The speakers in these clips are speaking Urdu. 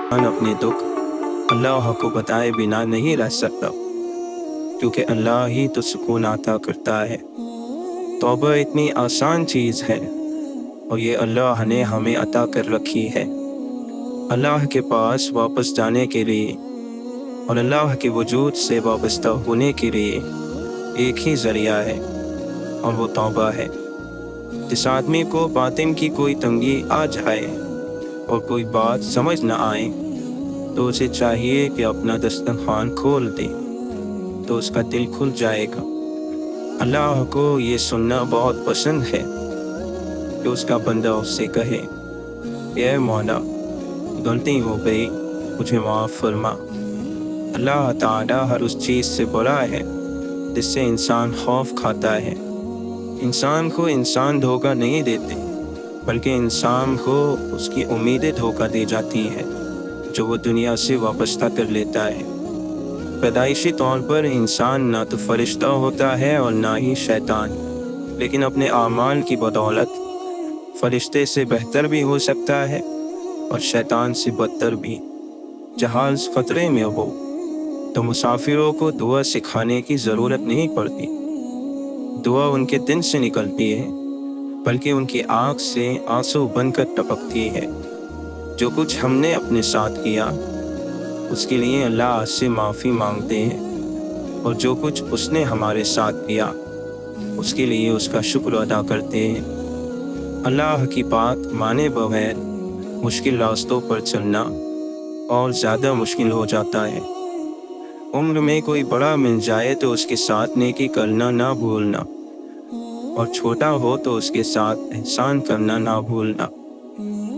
اپنے دکھ اللہ کو بتائے بنا نہیں رہ سکتا، کیونکہ اللہ ہی تو سکون عطا کرتا ہے۔ توبہ اتنی آسان چیز ہے اور یہ اللہ نے ہمیں عطا کر رکھی ہے۔ اللہ کے پاس واپس جانے کے لیے اور اللہ کے وجود سے وابستہ ہونے کے لیے ایک ہی ذریعہ ہے، اور وہ توبہ ہے۔ جس آدمی کو باطن کی کوئی تنگی آ جائے اور کوئی بات سمجھ نہ آئے تو اسے چاہیے کہ اپنا دسترخوان کھول دے، تو اس کا دل کھل جائے گا۔ اللہ کو یہ سننا بہت پسند ہے کہ اس کا بندہ اس سے کہے، اے مولا، غلطی ہو گئی، مجھے معاف فرما۔ اللہ تعالیٰ ہر اس چیز سے بڑا ہے جس سے انسان خوف کھاتا ہے۔ انسان کو انسان دھوکہ نہیں دیتے، بلکہ انسان کو اس کی امیدیں دھوکہ دی جاتی ہیں جو وہ دنیا سے وابستہ کر لیتا ہے۔ پیدائشی طور پر انسان نہ تو فرشتہ ہوتا ہے اور نہ ہی شیطان، لیکن اپنے اعمال کی بدولت فرشتے سے بہتر بھی ہو سکتا ہے اور شیطان سے بدتر بھی۔ جہاز خطرے میں ہو تو مسافروں کو دعا سکھانے کی ضرورت نہیں پڑتی۔ دعا ان کے دل سے نکلتی ہے، بلکہ ان کی آنکھ سے آنسو بن کر ٹپکتی ہے۔ جو کچھ ہم نے اپنے ساتھ کیا اس کے لیے اللہ سے معافی مانگتے ہیں، اور جو کچھ اس نے ہمارے ساتھ کیا اس کے لیے اس کا شکر ادا کرتے ہیں۔ اللہ کی بات مانے بغیر مشکل راستوں پر چلنا اور زیادہ مشکل ہو جاتا ہے۔ عمر میں کوئی بڑا مل جائے تو اس کے ساتھ نیکی کرنا نہ بھولنا، اور چھوٹا ہو تو اس کے ساتھ احسان کرنا نہ بھولنا۔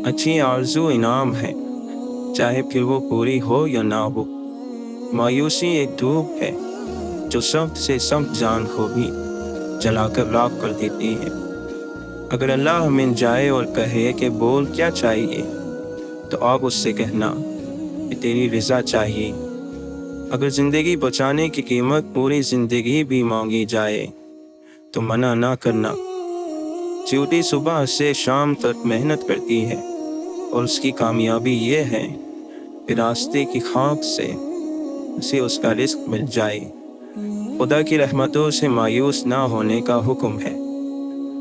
اچھی آرزو انعام ہے، چاہے پھر وہ پوری ہو یا نہ ہو۔ مایوسی ایک دھوپ ہے جو سخت سے سخت جان کو بھی جلا کر راکھ کر دیتی ہے۔ اگر اللہ مل جائے اور کہے کہ بول کیا چاہیے، تو آپ اس سے کہنا کہ تیری رضا چاہیے۔ اگر زندگی بچانے کی قیمت پوری زندگی بھی مانگی جائے تو منع نہ کرنا۔ چیوٹی صبح سے شام تک محنت کرتی ہے اور اس کی کامیابی یہ ہے کہ راستے کی خاک سے اسے اس کا رزق مل جائے۔ خدا کی رحمتوں سے مایوس نہ ہونے کا حکم ہے،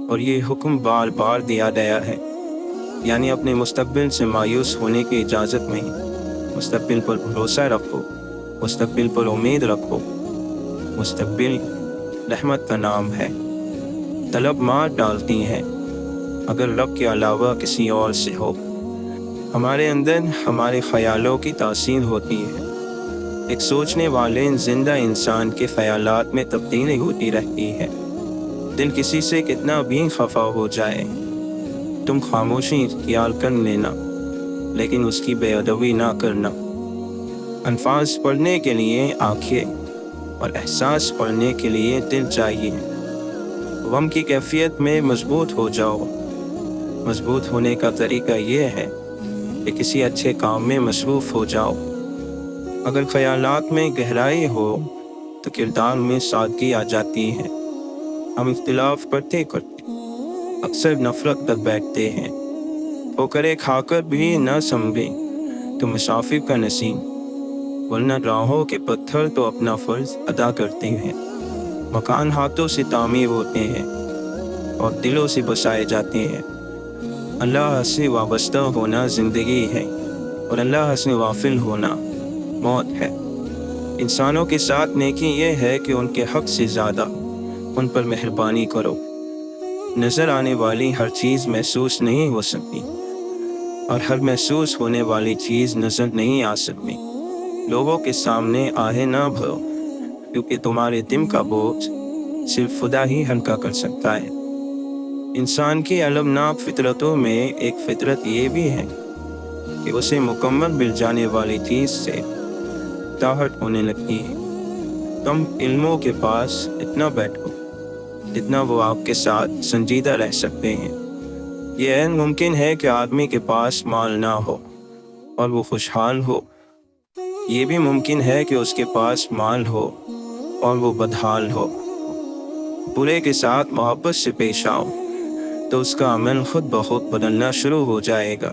اور یہ حکم بار بار دیا گیا ہے، یعنی اپنے مستقبل سے مایوس ہونے کی اجازت نہیں۔ مستقبل پر بھروسہ رکھو، مستقبل پر امید رکھو۔ مستقبل رحمت کا نام ہے۔ طلب مار ڈالتی ہے اگر رب کے علاوہ کسی اور سے ہو۔ ہمارے اندر ہمارے خیالوں کی تاثیر ہوتی ہے۔ ایک سوچنے والے زندہ انسان کے خیالات میں تبدیلی ہوتی رہتی ہے۔ دل کسی سے کتنا بھی خفا ہو جائے، تم خاموشی اختیار کر لینا، لیکن اس کی بے ادبی نہ کرنا۔ الفاظ پڑھنے کے لیے آنکھیں اور احساس پڑھنے کے لیے دل چاہیے۔ غم کی کیفیت میں مضبوط ہو جاؤ۔ مضبوط ہونے کا طریقہ یہ ہے کہ کسی اچھے کام میں مصروف ہو جاؤ۔ اگر خیالات میں گہرائی ہو تو کردار میں سادگی آ جاتی ہے۔ ہم اختلاف کرتے کرتے اکثر نفرت کر بیٹھتے ہیں۔ ٹھوکریں کھا کر بھی نہ سمجھیں تو مسافر کا نصیب، ورنہ راہوں کے پتھر تو اپنا فرض ادا کرتے ہیں۔ مکان ہاتھوں سے تعمیر ہوتے ہیں اور دلوں سے بسائے جاتے ہیں۔ اللہ سے وابستہ ہونا زندگی ہے، اور اللہ سے غافل ہونا موت ہے۔ انسانوں کے ساتھ نیکی یہ ہے کہ ان کے حق سے زیادہ ان پر مہربانی کرو۔ نظر آنے والی ہر چیز محسوس نہیں ہو سکتی، اور ہر محسوس ہونے والی چیز نظر نہیں آ سکتی۔ لوگوں کے سامنے آہے نہ بھرو، کیونکہ تمہارے دل کا بوجھ صرف خدا ہی ہلکا کر سکتا ہے۔ انسان کی المناک فطرتوں میں ایک فطرت یہ بھی ہے کہ اسے مکمل مل جانے والی چیز سے تاہٹ ہونے لگتی ہے۔ کم علموں کے پاس اتنا بیٹھو جتنا وہ آپ کے ساتھ سنجیدہ رہ سکتے ہیں۔ یہ عین ممکن ہے کہ آدمی کے پاس مال نہ ہو اور وہ خوشحال ہو۔ یہ بھی ممکن ہے کہ اس کے پاس مال ہو اور وہ بدحال ہو۔ برے کے ساتھ محبت سے پیش آؤ تو اس کا عمل خود بخود بدلنا شروع ہو جائے گا۔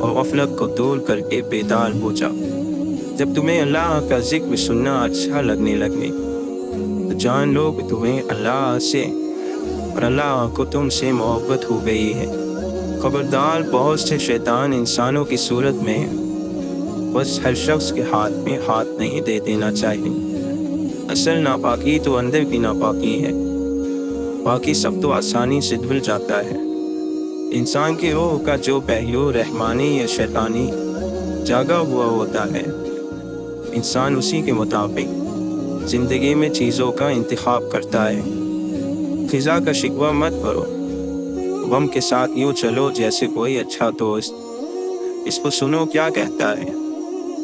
اور غفلت کو دور کر کے بیدار ہو جاؤ۔ جب تمہیں اللہ کا ذکر سننا اچھا لگنے لگے تو جان لو کہ تمہیں اللہ سے اور اللہ کو تم سے محبت ہو گئی ہے۔ خبردار، بہت سے شیطان انسانوں کی صورت میں ہیں، بس ہر شخص کے ہاتھ میں ہاتھ نہیں دے دینا چاہیے۔ اصل ناپاکی تو اندر کی ناپاکی ہے، باقی سب تو آسانی سے دھل جاتا ہے۔ انسان کی روح کا جو پہلو رحمانی یا شیطانی جاگا ہوا ہوتا ہے، انسان اسی کے مطابق زندگی میں چیزوں کا انتخاب کرتا ہے۔ فضا کا شکوہ مت کرو، غم کے ساتھ یوں چلو جیسے کوئی اچھا دوست۔ اس کو سنو کیا کہتا ہے۔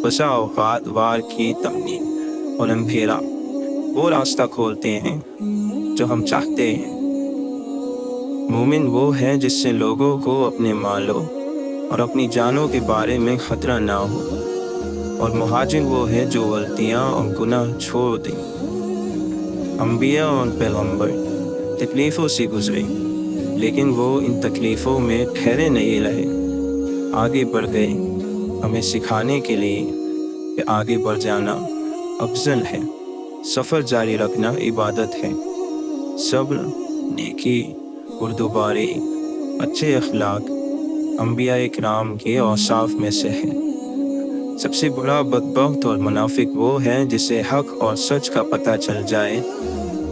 بسا اوقات وار کی تمنی اور اندھیرا وہ راستہ کھولتے ہیں جو ہم چاہتے ہیں۔ مومن وہ ہے جس سے لوگوں کو اپنے مالوں اور اپنی جانوں کے بارے میں خطرہ نہ ہو، اور مہاجر وہ ہے جو غلطیاں اور گناہ چھوڑ دے۔ انبیاء اور پیغمبر تکلیفوں سے گزرے، لیکن وہ ان تکلیفوں میں ٹھہرے نہیں رہے، آگے بڑھ گئے، ہمیں سکھانے کے لیے کہ آگے بڑھ جانا افضل ہے، سفر جاری رکھنا عبادت ہے۔ صبر، نیکی، بردباری، اچھے اخلاق انبیاء کرام کے اوصاف میں سے ہے۔ سب سے بڑا بدبخت اور منافق وہ ہے جسے حق اور سچ کا پتہ چل جائے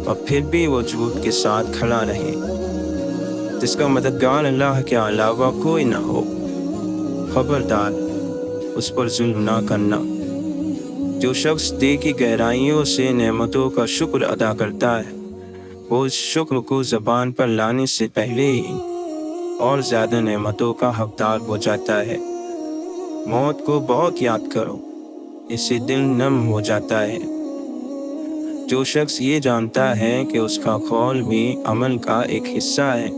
اور پھر بھی وہ جھوٹ کے ساتھ کھڑا رہے، جس کا مددگار اللہ کے علاوہ کوئی نہ ہو۔ خبردار، اس پر ظلم نہ کرنا۔ جو شخص دل کی گہرائیوں سے نعمتوں کا شکر ادا کرتا ہے، وہ اس شکر کو زبان پر لانے سے پہلے ہی اور زیادہ نعمتوں کا حقدار ہو جاتا ہے۔ موت کو بہت یاد کرو، اس سے دل نم ہو جاتا ہے۔ جو شخص یہ جانتا ہے کہ اس کا قول بھی عمل کا ایک حصہ ہے،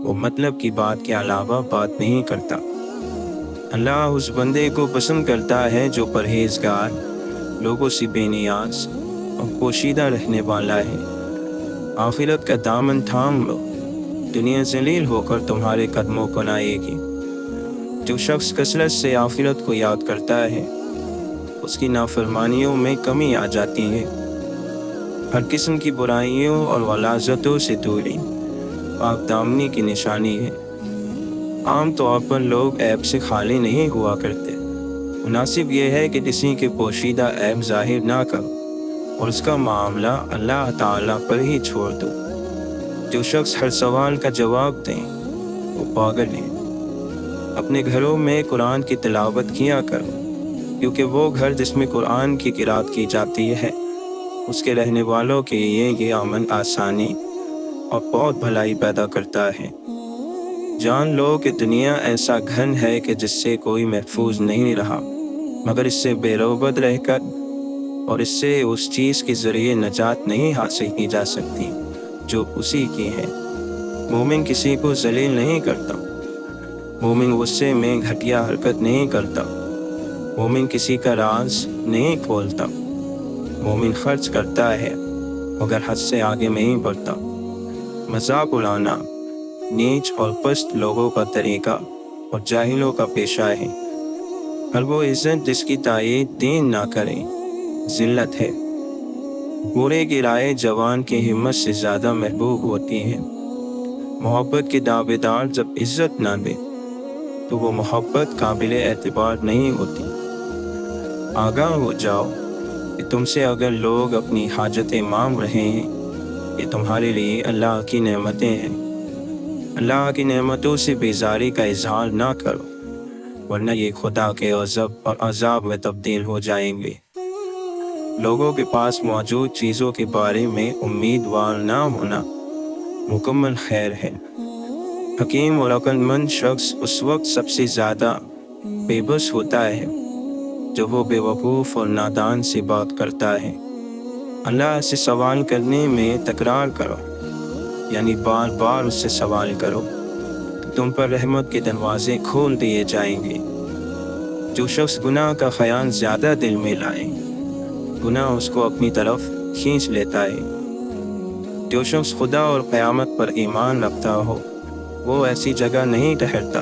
وہ مطلب کی بات کے علاوہ بات نہیں کرتا۔ اللہ اس بندے کو پسند کرتا ہے جو پرہیزگار، لوگوں سے بے نیاز اور پوشیدہ رہنے والا ہے۔ آخرت کا دامن تھام لو، دنیا ذلیل ہو کر تمہارے قدموں کو نائے گی۔ جو شخص کثرت سے آخرت کو یاد کرتا ہے، اس کی نافرمانیوں میں کمی آ جاتی ہے۔ ہر قسم کی برائیوں اور غلاظتوں سے دوری پاک دامنی کی نشانی ہے۔ عام طور پر لوگ عیب سے خالی نہیں ہوا کرتے، مناسب یہ ہے کہ کسی کے پوشیدہ عیب ظاہر نہ کرو اور اس کا معاملہ اللہ تعالیٰ پر ہی چھوڑ دو۔ جو شخص ہر سوال کا جواب دیں وہ پاگل ہے۔ اپنے گھروں میں قرآن کی تلاوت کیا کرو، کیونکہ وہ گھر جس میں قرآن کی قرأت کی جاتی ہے، اس کے رہنے والوں کے لیے یہ امن، آسانی اور بہت بھلائی پیدا کرتا ہے۔ جان لو کہ دنیا ایسا گھن ہے کہ جس سے کوئی محفوظ نہیں رہا، مگر اس سے بے روبت رہ کر اور اس سے اس چیز کے ذریعے نجات نہیں حاصل کی جا سکتی جو اسی کی ہے۔ مومن کسی کو ذلیل نہیں کرتا، مومن غصے میں گھٹیا حرکت نہیں کرتا، مومن کسی کا راز نہیں کھولتا، مومن خرچ کرتا ہے مگر حد سے آگے نہیں بڑھتا۔ مذاق اڑانا نیچ اور پست لوگوں کا طریقہ اور جاہلوں کا پیشہ ہے۔ ہر وہ عزت جس کی تائید دین نہ کرے ذلت ہے۔ برے کی رائے جوان کی ہمت سے زیادہ محبوب ہوتی ہے۔ محبت کے دعوے دار جب عزت نہ دے تو وہ محبت قابل اعتبار نہیں ہوتی۔ آگاہ ہو جاؤ کہ تم سے اگر لوگ اپنی حاجتیں مانگ رہے ہیں، یہ تمہارے لیے اللہ کی نعمتیں ہیں۔ اللہ کی نعمتوں سے بیزاری کا اظہار نہ کرو، ورنہ یہ خدا کے غضب اور عذاب میں تبدیل ہو جائیں گے۔ لوگوں کے پاس موجود چیزوں کے بارے میں امیدوار نہ ہونا مکمل خیر ہے۔ حکیم اور عقل مند شخص اس وقت سب سے زیادہ بے بس ہوتا ہے جب وہ بے وقوف اور نادان سے بات کرتا ہے۔ اللہ سے سوال کرنے میں تکرار کرو، یعنی بار بار اس سے سوال کرو، تم پر رحمت کے دروازے کھول دیے جائیں گے۔ جو شخص گناہ کا خیال زیادہ دل میں لائے، گناہ اس کو اپنی طرف کھینچ لیتا ہے۔ جو شخص خدا اور قیامت پر ایمان رکھتا ہو، وہ ایسی جگہ نہیں ٹھہرتا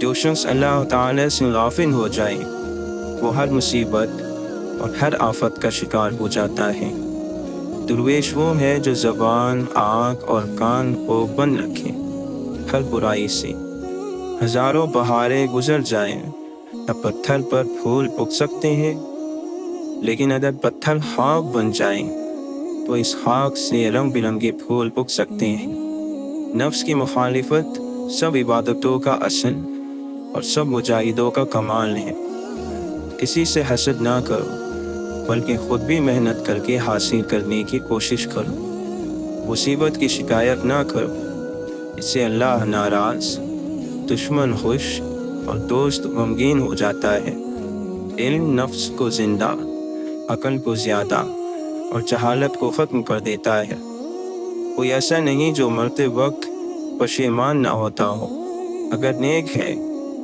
جو شخص اللہ تعالی سے غافل ہو جائے وہ ہر مصیبت اور ہر آفت کا شکار ہو جاتا ہے۔ درویش وہ ہے جو زبان، آنکھ اور کان کو بند رکھے ہر برائی سے۔ ہزاروں بہاریں گزر جائیں تب پتھر پر پھول اگ سکتے ہیں، لیکن اگر پتھر خاک بن جائیں تو اس خاک سے رنگ برنگے پھول اگ سکتے ہیں۔ نفس کی مخالفت سب عبادتوں کا اصل اور سب مجاہدوں کا کمال ہے۔ کسی سے حسد نہ کرو بلکہ خود بھی محنت کر کے حاصل کرنے کی کوشش کرو۔ مصیبت کی شکایت نہ کرو، اس سے اللہ ناراض، دشمن خوش اور دوست غمگین ہو جاتا ہے۔ علم نفس کو زندہ، عقل کو زیادہ اور جہالت کو ختم کر دیتا ہے۔ کوئی ایسا نہیں جو مرتے وقت پشیمان نہ ہوتا ہو۔ اگر نیک ہے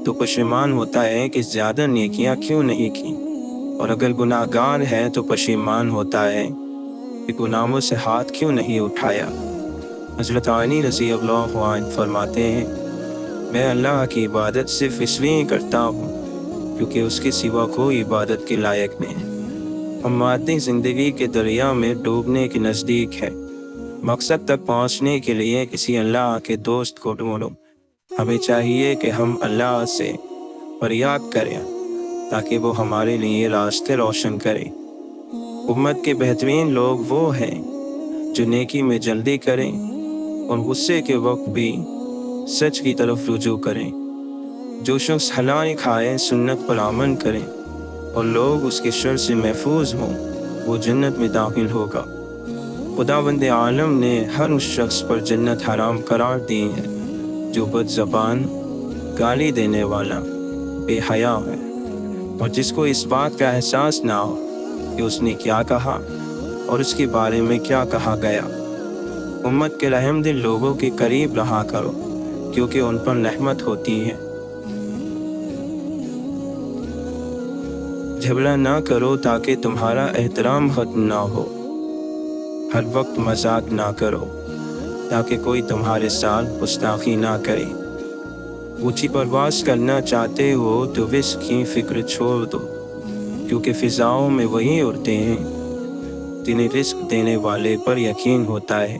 تو پشیمان ہوتا ہے کہ زیادہ نیکیاں کیوں نہیں کی، اور اگر گناہ گار ہے تو پشیمان ہوتا ہے کہ گناہوں سے ہاتھ کیوں نہیں اٹھایا۔ حضرت علی رضی اللہ عنہ فرماتے ہیں، میں اللہ کی عبادت صرف اس لیے کرتا ہوں کیونکہ اس کے سوا کوئی عبادت کے لائق نہیں۔ ہم مادی زندگی کے دریا میں ڈوبنے کے نزدیک ہے۔ مقصد تک پہنچنے کے لیے کسی اللہ کے دوست کو ڈھونڈو۔ ہمیں چاہیے کہ ہم اللہ سے فریاد کریں تاکہ وہ ہمارے لیے راستے روشن کرے۔ امت کے بہترین لوگ وہ ہیں جو نیکی میں جلدی کریں اور غصے کے وقت بھی سچ کی طرف رجوع کریں۔ جو شخص حلال کھائے، سنت پر عمل کریں اور لوگ اس کے شر سے محفوظ ہوں، وہ جنت میں داخل ہوگا۔ خداوند عالم نے ہر اس شخص پر جنت حرام قرار دی ہے جو بد زبان، گالی دینے والا، بے حیا ہے، اور جس کو اس بات کا احساس نہ ہو کہ اس نے کیا کہا اور اس کے بارے میں کیا کہا گیا۔ امت کے رحم دل لوگوں کے قریب رہا کرو کیونکہ ان پر رحمت ہوتی ہے۔ جھگڑا نہ کرو تاکہ تمہارا احترام ختم نہ ہو۔ ہر وقت مذاق نہ کرو تاکہ کوئی تمہارے ساتھ گستاخی نہ کرے۔ اونچی پرواز کرنا چاہتے ہو تو رزق کی فکر چھوڑ دو، کیونکہ فضاؤں میں وہی اڑتے ہیں جنہیں رزق دینے والے پر یقین ہوتا ہے۔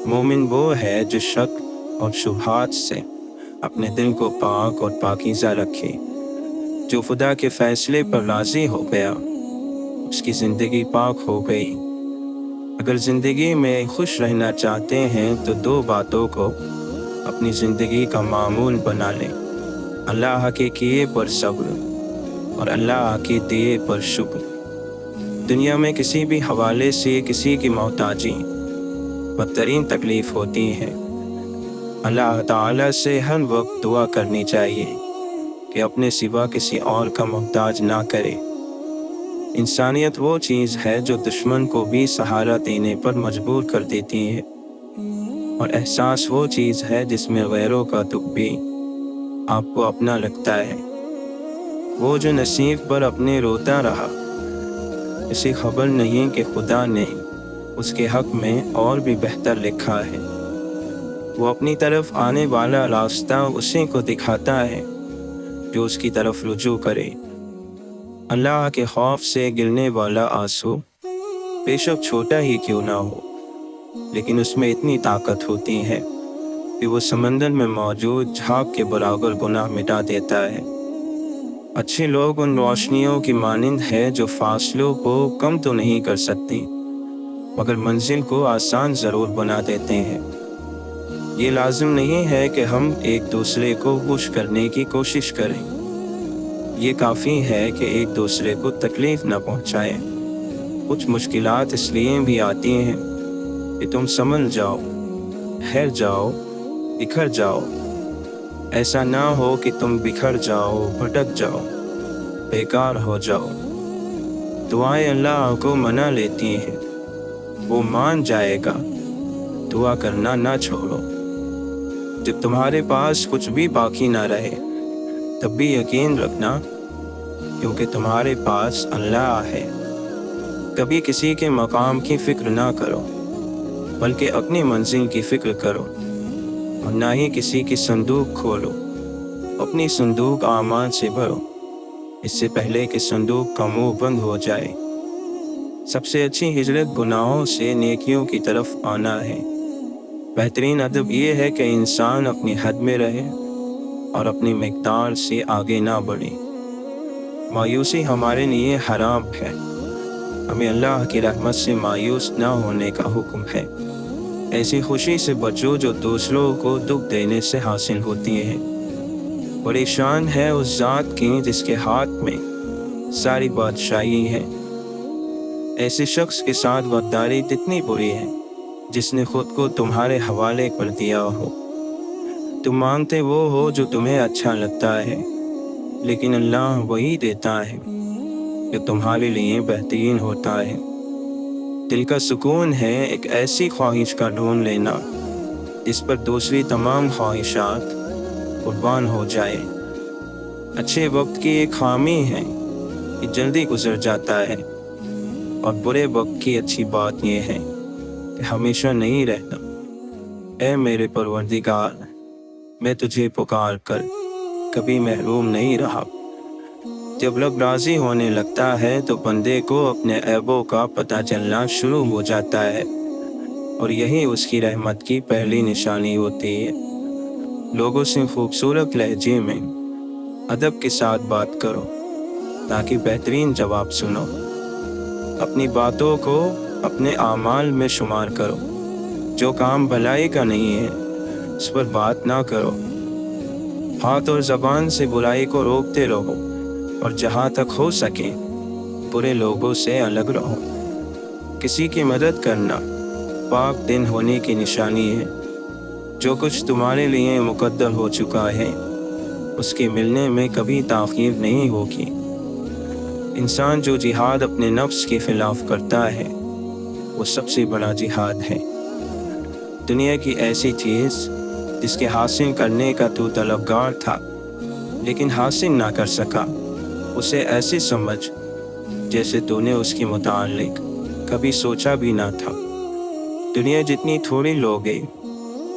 مومن وہ ہے جو شک اور شبہات سے اپنے دل کو پاک اور پاکیزہ رکھے۔ جو خدا کے فیصلے پر راضی ہو گیا اس کی زندگی پاک ہو گئی۔ اگر زندگی میں خوش رہنا چاہتے ہیں تو دو باتوں کو اپنی زندگی کا معمول بنا لیں: اللہ کے کیے پر صبر اور اللہ کے دیے پر شکر۔ دنیا میں کسی بھی حوالے سے کسی کی محتاجی بدترین تکلیف ہوتی ہے۔ اللہ تعالیٰ سے ہر وقت دعا کرنی چاہیے کہ اپنے سوا کسی اور کا محتاج نہ کرے۔ انسانیت وہ چیز ہے جو دشمن کو بھی سہارا دینے پر مجبور کر دیتی ہے، اور احساس وہ چیز ہے جس میں غیروں کا دکھ بھی آپ کو اپنا لگتا ہے۔ وہ جو نصیب پر اپنے روتا رہا، اسے خبر نہیں کہ خدا نے اس کے حق میں اور بھی بہتر لکھا ہے۔ وہ اپنی طرف آنے والا راستہ اسی کو دکھاتا ہے جو اس کی طرف رجوع کرے۔ اللہ کے خوف سے گرنے والا آنسو بے شک چھوٹا ہی کیوں نہ ہو، لیکن اس میں اتنی طاقت ہوتی ہے کہ وہ سمندر میں موجود جھاگ کے برابر گناہ مٹا دیتا ہے۔ اچھے لوگ ان روشنیوں کی مانند ہے جو فاصلوں کو کم تو نہیں کر سکتی مگر منزل کو آسان ضرور بنا دیتے ہیں۔ یہ لازم نہیں ہے کہ ہم ایک دوسرے کو خوش کرنے کی کوشش کریں، یہ کافی ہے کہ ایک دوسرے کو تکلیف نہ پہنچائیں۔ کچھ مشکلات اس لیے بھی آتی ہیں کہ تم سمجھ جاؤ، ٹھہر جاؤ، بکھر جاؤ۔ ایسا نہ ہو کہ تم بکھر جاؤ، بھٹک جاؤ، بیکار ہو جاؤ۔ دعائیں اللہ کو منا لیتی ہیں، وہ مان جائے گا۔ دعا کرنا نہ چھوڑو۔ جب تمہارے پاس کچھ بھی باقی نہ رہے تب بھی یقین رکھنا، کیونکہ تمہارے پاس اللہ ہے۔ کبھی کسی کے مقام کی فکر نہ کرو بلکہ اپنی منزل کی فکر کرو، اور نہ ہی کسی کی صندوق کھولو اپنی صندوق اعمال سے بھرو، اس سے پہلے کہ صندوق کا منہ بند ہو جائے۔ سب سے اچھی ہجرت گناہوں سے نیکیوں کی طرف آنا ہے۔ بہترین ادب یہ ہے کہ انسان اپنی حد میں رہے اور اپنی مقدار سے آگے نہ بڑھے۔ مایوسی ہمارے لیے حرام ہے۔ ہمیں اللہ کی رحمت سے مایوس نہ ہونے کا حکم ہے۔ ایسی خوشی سے بچو جو دوسروں کو دکھ دینے سے حاصل ہوتی ہے۔ پریشان ہے اس ذات کی جس کے ہاتھ میں ساری بادشاہی ہے۔ ایسے شخص کے ساتھ غداری اتنی بری ہے جس نے خود کو تمہارے حوالے کر دیا ہو۔ تم مانگتے وہ ہو جو تمہیں اچھا لگتا ہے، لیکن اللہ وہی دیتا ہے جو تمہارے لیے بہترین ہوتا ہے۔ دل کا سکون ہے ایک ایسی خواہش کا ڈھونڈ لینا جس پر دوسری تمام خواہشات قربان ہو جائے۔ اچھے وقت کی ایک خامی ہے کہ جلدی گزر جاتا ہے، اور برے وقت کی اچھی بات یہ ہے کہ ہمیشہ نہیں رہتا۔ اے میرے پروردگار، میں تجھے پکار کر کبھی محروم نہیں رہا۔ جب لب راضی ہونے لگتا ہے تو بندے کو اپنے عیبوں کا پتہ چلنا شروع ہو جاتا ہے، اور یہی اس کی رحمت کی پہلی نشانی ہوتی ہے۔ لوگوں سے خوبصورت لہجے میں ادب کے ساتھ بات کرو تاکہ بہترین جواب سنو۔ اپنی باتوں کو اپنے اعمال میں شمار کرو۔ جو کام بھلائی کا نہیں ہے اس پر بات نہ کرو۔ ہاتھ اور زبان سے برائی کو روکتے رہو، اور جہاں تک ہو سکے برے لوگوں سے الگ رہو۔ کسی کی مدد کرنا پاک دین ہونے کی نشانی ہے۔ جو کچھ تمہارے لیے مقدر ہو چکا ہے اس کے ملنے میں کبھی تاخیر نہیں ہوگی۔ انسان جو جہاد اپنے نفس کے خلاف کرتا ہے وہ سب سے بڑا جہاد ہے۔ دنیا کی ایسی چیز جس کے حاصل کرنے کا تو طلبگار تھا لیکن حاصل نہ کر سکا، اسے ایسے سمجھ جیسے تو نے اس کے متعلق کبھی سوچا بھی نہ تھا۔ دنیا جتنی تھوڑی لوگے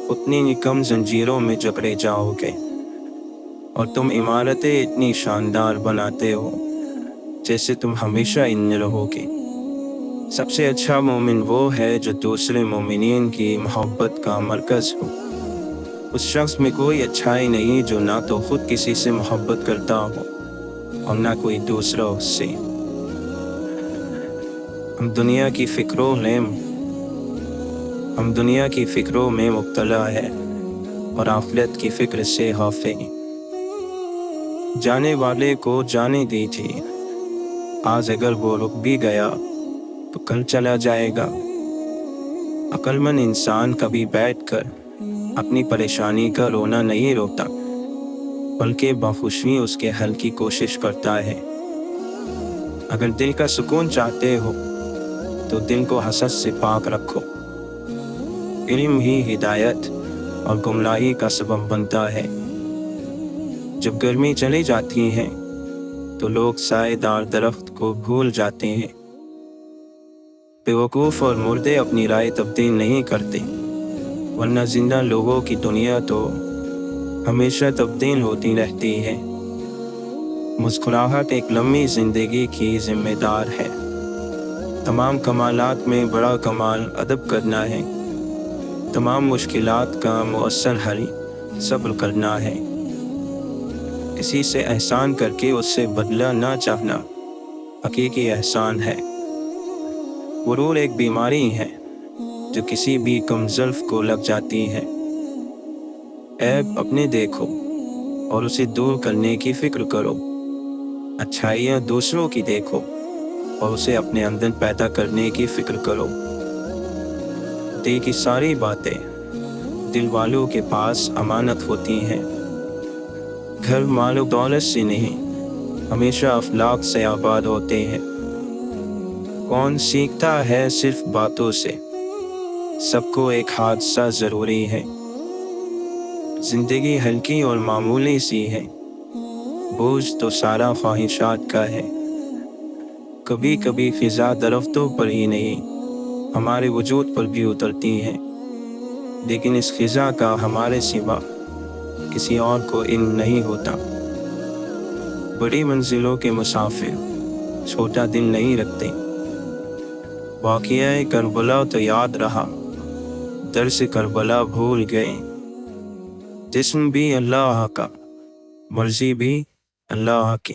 اتنی ہی کم زنجیروں میں جکڑے جاؤ گے، اور تم عمارتیں اتنی شاندار بناتے ہو جیسے تم ہمیشہ ان میں رہو گے۔ سب سے اچھا مومن وہ ہے جو دوسرے مومنین کی محبت کا مرکز ہو۔ اس شخص میں کوئی اچھائی نہیں جو نہ تو خود کسی سے محبت کرتا ہو اور نہ کوئی دوسرا اس سے۔ ہم دنیا کی فکروں میں مبتلا ہے اور آخرت کی فکر سے غافل۔ جانے والے کو جانے دیجیے، آج اگر وہ رک بھی گیا تو کل چلا جائے گا۔ عقل مند انسان کبھی بیٹھ کر اپنی پریشانی کا رونا نہیں روتا، بلکہ بخوشی اس کے حل کی کوشش کرتا ہے۔ اگر دل کا سکون چاہتے ہو تو دل کو حسد سے پاک رکھو۔ علم ہی ہدایت اور گمراہی کا سبب بنتا ہے۔ جب گرمی چلی جاتی ہے تو لوگ سائے دار درخت کو بھول جاتے ہیں۔ بیوقوف اور مردے اپنی رائے تبدیل نہیں کرتے، ورنہ زندہ لوگوں کی دنیا تو ہمیشہ تبدیل ہوتی رہتی ہے۔ مسکراہٹ ایک لمبی زندگی کی ذمہ دار ہے۔ تمام کمالات میں بڑا کمال ادب کرنا ہے۔ تمام مشکلات کا مؤثر حل صبر کرنا ہے۔ کسی سے احسان کر کے اس سے بدلہ نہ چاہنا حقیقی احسان ہے۔ غرور ایک بیماری ہے جو کسی بھی کمزلف کو لگ جاتی ہے۔ عیب اپنے دیکھو اور اسے دور کرنے کی فکر کرو۔ اچھائیاں دوسروں کی دیکھو اور اسے اپنے اندر پیدا کرنے کی فکر کرو۔ دل کی ساری باتیں دل والوں کے پاس امانت ہوتی ہیں۔ گھر مال و دولت سے نہیں، ہمیشہ اخلاق سے آباد ہوتے ہیں۔ کون سیکھتا ہے صرف باتوں سے، سب کو ایک حادثہ ضروری ہے۔ زندگی ہلکی اور معمولی سی ہے، بوجھ تو سارا خواہشات کا ہے۔ کبھی کبھی فضا درختوں پر ہی نہیں ہمارے وجود پر بھی اترتی ہے، لیکن اس خزاں کا ہمارے سوا کسی اور کو علم نہیں ہوتا۔ بڑی منزلوں کے مسافر چھوٹا دل نہیں رکھتے۔ واقعہ کربلا تو یاد رہا، درس کربلا بھول گئے۔ جسم بھی اللہ کا، مرضی بھی اللہ کی۔